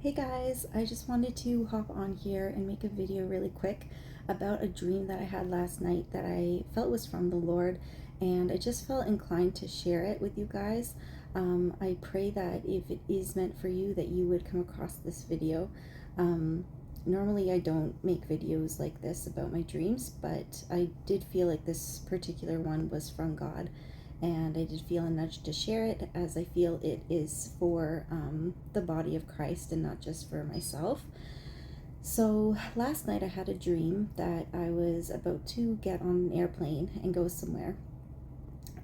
Hey guys, I just wanted to hop on here and make a video really quick about a dream that I had last night that I felt was from the Lord, and I just felt inclined to share it with you guys. I pray that if it is meant for you, that you would come across this video. Um, Normally I don't make videos like this about my dreams, but I did feel like this particular one was from God, and I did feel a nudge to share it, as I feel it is for the body of Christ and not just for myself. So last night I had a dream that I was about to get on an airplane and go somewhere,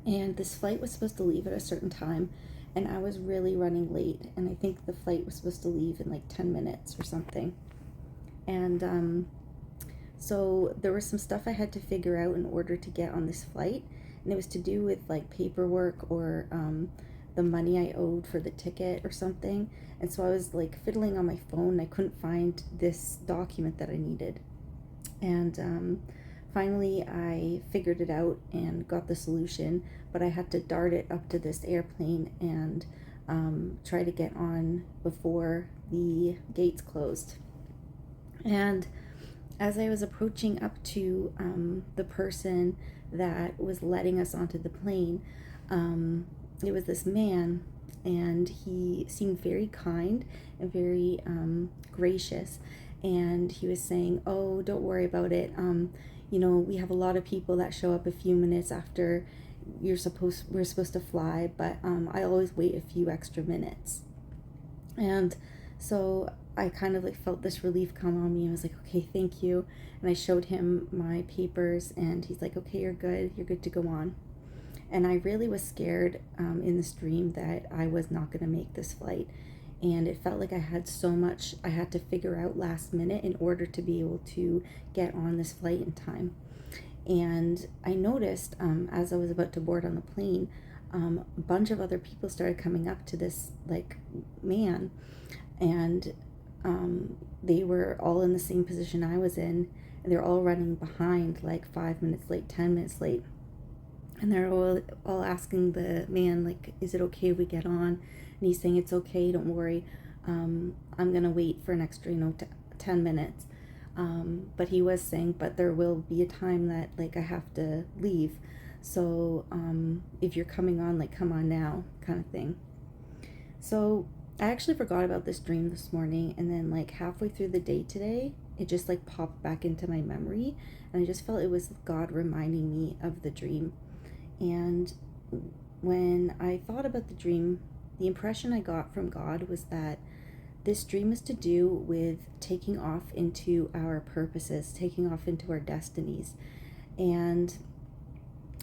and this flight was supposed to leave at a certain time, and I was really running late, and I think the flight was supposed to leave in like 10 minutes or something. And so there was some stuff I had to figure out in order to get on this flight, and it was to do with like paperwork or the money I owed for the ticket or something. And so I was like fiddling on my phone. I couldn't find this document that I needed, and finally I figured it out and got the solution. But I had to dart it up to this airplane and try to get on before the gates closed. And as I was approaching up to the person that was letting us onto the plane, it was this man, and he seemed very kind and very gracious. And he was saying, "Oh, don't worry about it. We have a lot of people that show up a few minutes after we're supposed to fly, but I always wait a few extra minutes." And so I kind of like felt this relief come on me. I was like, "Okay, thank you." And I showed him my papers, and he's like, "Okay, you're good to go on." And I really was scared in this dream that I was not going to make this flight. And it felt like I had so much I had to figure out last minute in order to be able to get on this flight in time. And I noticed as I was about to board on the plane, a bunch of other people started coming up to this like man, and they were all in the same position I was in, and they're all running behind, like 5 minutes late, 10 minutes late. And they're all asking the man, like, "Is it okay if we get on?" And he's saying, "It's okay, don't worry. I'm gonna wait for an extra 10 minutes." But he was saying, "But there will be a time that like I have to leave, so if you're coming on, like, come on now," kind of thing. So I actually forgot about this dream this morning, and then like halfway through the day today, it just like popped back into my memory, and I just felt it was God reminding me of the dream. And when I thought about the dream, the impression I got from God was that this dream is to do with taking off into our purposes, taking off into our destinies. And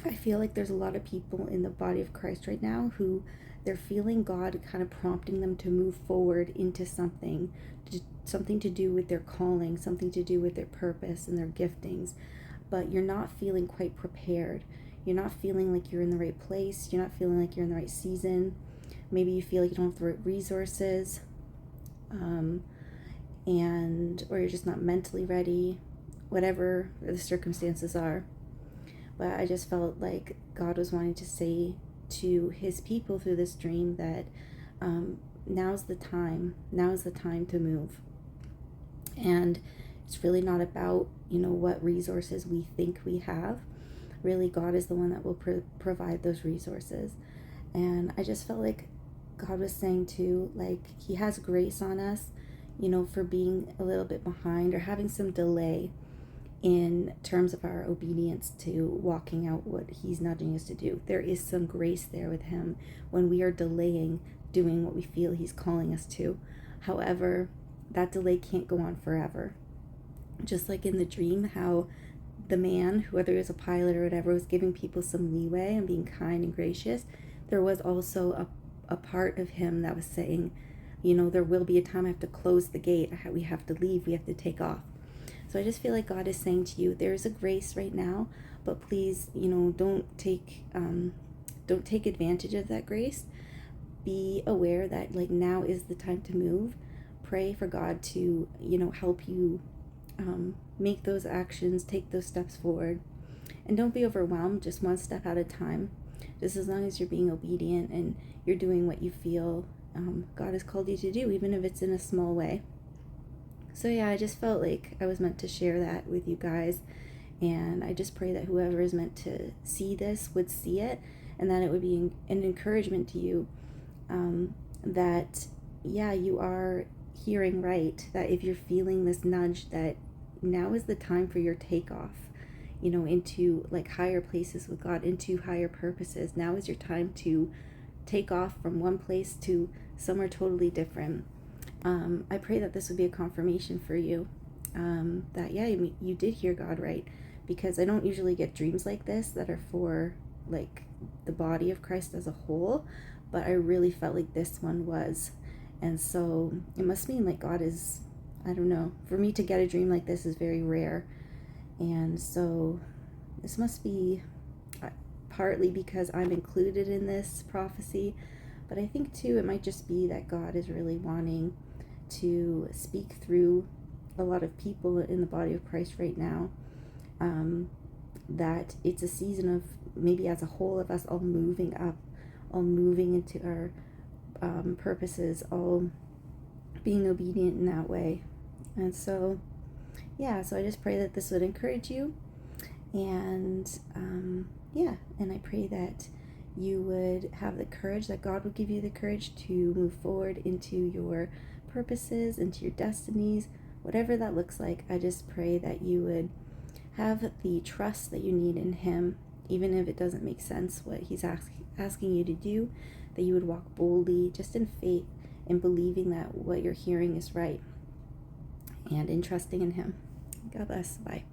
I feel like there's a lot of people in the body of Christ right now who they're feeling God kind of prompting them to move forward into something to do with their calling, something to do with their purpose and their giftings, but you're not feeling quite prepared. You're not feeling like you're in the right place. You're not feeling like you're in the right season. Maybe you feel like you don't have the right resources, or you're just not mentally ready, whatever the circumstances are. But I just felt like God was wanting to say to his people through this dream that now's the time. Now is the time to move. And it's really not about, what resources we think we have. Really, God is the one that will provide those resources. And I just felt like God was saying too, like, he has grace on us, for being a little bit behind or having some delay in terms of our obedience to walking out what he's nudging us to do. There is some grace there with him when we are delaying doing what we feel he's calling us to. However, that delay can't go on forever. Just like in the dream, how the man, whether he was a pilot or whatever, was giving people some leeway and being kind and gracious, there was also a part of him that was saying, there will be a time I have to close the gate, we have to leave, we have to take off. So I just feel like God is saying to you, there is a grace right now, but please, don't take advantage of that grace. Be aware that like now is the time to move. Pray for God to, help you make those actions, take those steps forward. And don't be overwhelmed, just one step at a time. Just as long as you're being obedient and you're doing what you feel God has called you to do, even if it's in a small way. So yeah, I just felt like I was meant to share that with you guys. And I just pray that whoever is meant to see this would see it, and that it would be an encouragement to you, that, yeah, you are hearing right, that if you're feeling this nudge, that now is the time for your takeoff, into like higher places with God, into higher purposes. Now is your time to take off from one place to somewhere totally different. I pray that this would be a confirmation for you, that, yeah, you did hear God right, because I don't usually get dreams like this that are for like the body of Christ as a whole, but I really felt like this one was. And so it must mean like God is, I don't know, for me to get a dream like this is very rare. And so this must be partly because I'm included in this prophecy, but I think too it might just be that God is really wanting to speak through a lot of people in the body of Christ right now, that it's a season of maybe as a whole of us all moving up, all moving into our purposes, all being obedient in that way. And so, yeah, so I just pray that this would encourage you, and and I pray that you would have the courage, that God would give you the courage to move forward into your purposes, into your destinies, whatever that looks like. I just pray that you would have the trust that you need in Him, even if it doesn't make sense what He's asking you to do, that you would walk boldly, just in faith, in believing that what you're hearing is right, and in trusting in Him. God bless. Bye.